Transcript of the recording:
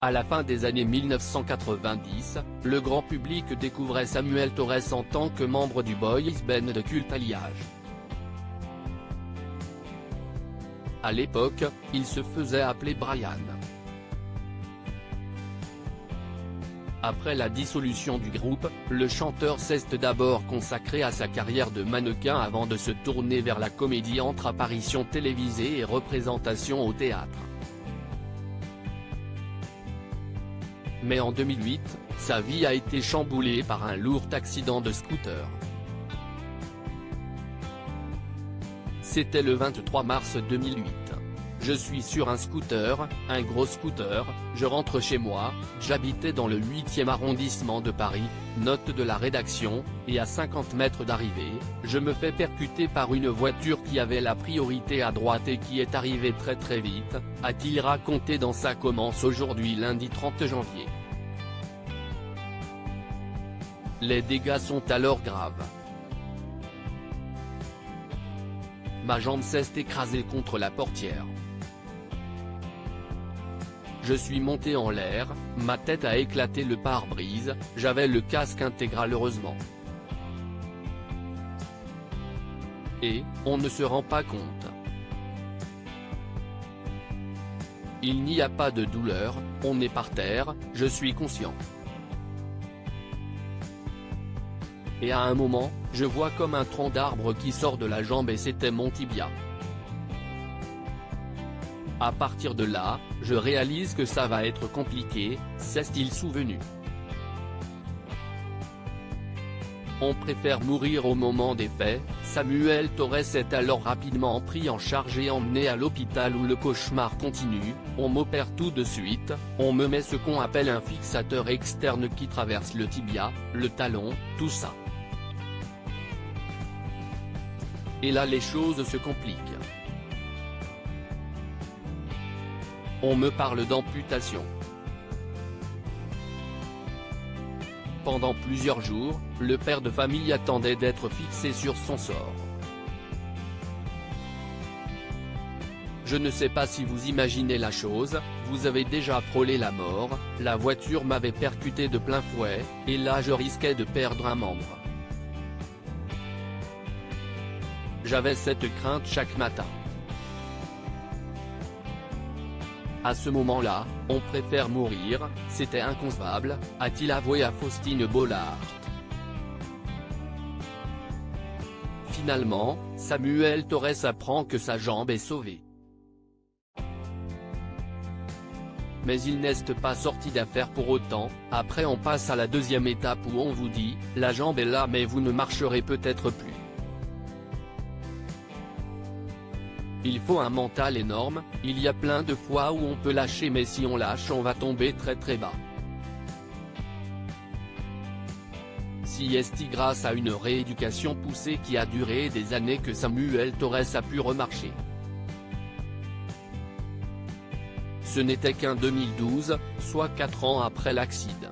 À la fin des années 1990, le grand public découvrait Samuel Torres en tant que membre du boys band de culte Alliage. À l'époque, il se faisait appeler Brian. Après la dissolution du groupe, le chanteur s'est d'abord consacré à sa carrière de mannequin avant de se tourner vers la comédie entre apparitions télévisées et représentations au théâtre. Mais en 2008, sa vie a été chamboulée par un lourd accident de scooter. C'était le 23 mars 2008. Je suis sur un scooter, un gros scooter, je rentre chez moi, j'habitais dans le 8e arrondissement de Paris, note de la rédaction, et à 50 mètres d'arrivée, je me fais percuter par une voiture qui avait la priorité à droite et qui est arrivée très vite, a-t-il raconté dans sa Commence aujourd'hui lundi 30 janvier. Les dégâts sont alors graves. Ma jambe s'est écrasée contre la portière. Je suis monté en l'air, ma tête a éclaté le pare-brise, j'avais le casque intégral heureusement. Et, on ne se rend pas compte. Il n'y a pas de douleur, on est par terre, je suis conscient. Et à un moment, je vois comme un tronc d'arbre qui sort de la jambe et c'était mon tibia. À partir de là, je réalise que ça va être compliqué, s'est-il souvenu. On préfère mourir au moment des faits. Samuel Torres est alors rapidement pris en charge et emmené à l'hôpital où le cauchemar continue. On m'opère tout de suite, on me met ce qu'on appelle un fixateur externe qui traverse le tibia, le talon, tout ça. Et là les choses se compliquent. On me parle d'amputation. Pendant plusieurs jours, le père de famille attendait d'être fixé sur son sort. Je ne sais pas si vous imaginez la chose, vous avez déjà frôlé la mort, la voiture m'avait percuté de plein fouet, et là je risquais de perdre un membre. J'avais cette crainte chaque matin. À ce moment-là, on préfère mourir, c'était inconcevable, a-t-il avoué à Faustine Bollaert. Finalement, Samuel Torres apprend que sa jambe est sauvée. Mais il n'est pas sorti d'affaire pour autant. Après on passe à la deuxième étape où on vous dit, la jambe est là mais vous ne marcherez peut-être plus. Il faut un mental énorme, il y a plein de fois où on peut lâcher mais si on lâche on va tomber très bas. Si est grâce à une rééducation poussée qui a duré des années que Samuel Torres a pu remarcher. Ce n'était qu'en 2012, soit 4 ans après l'accident.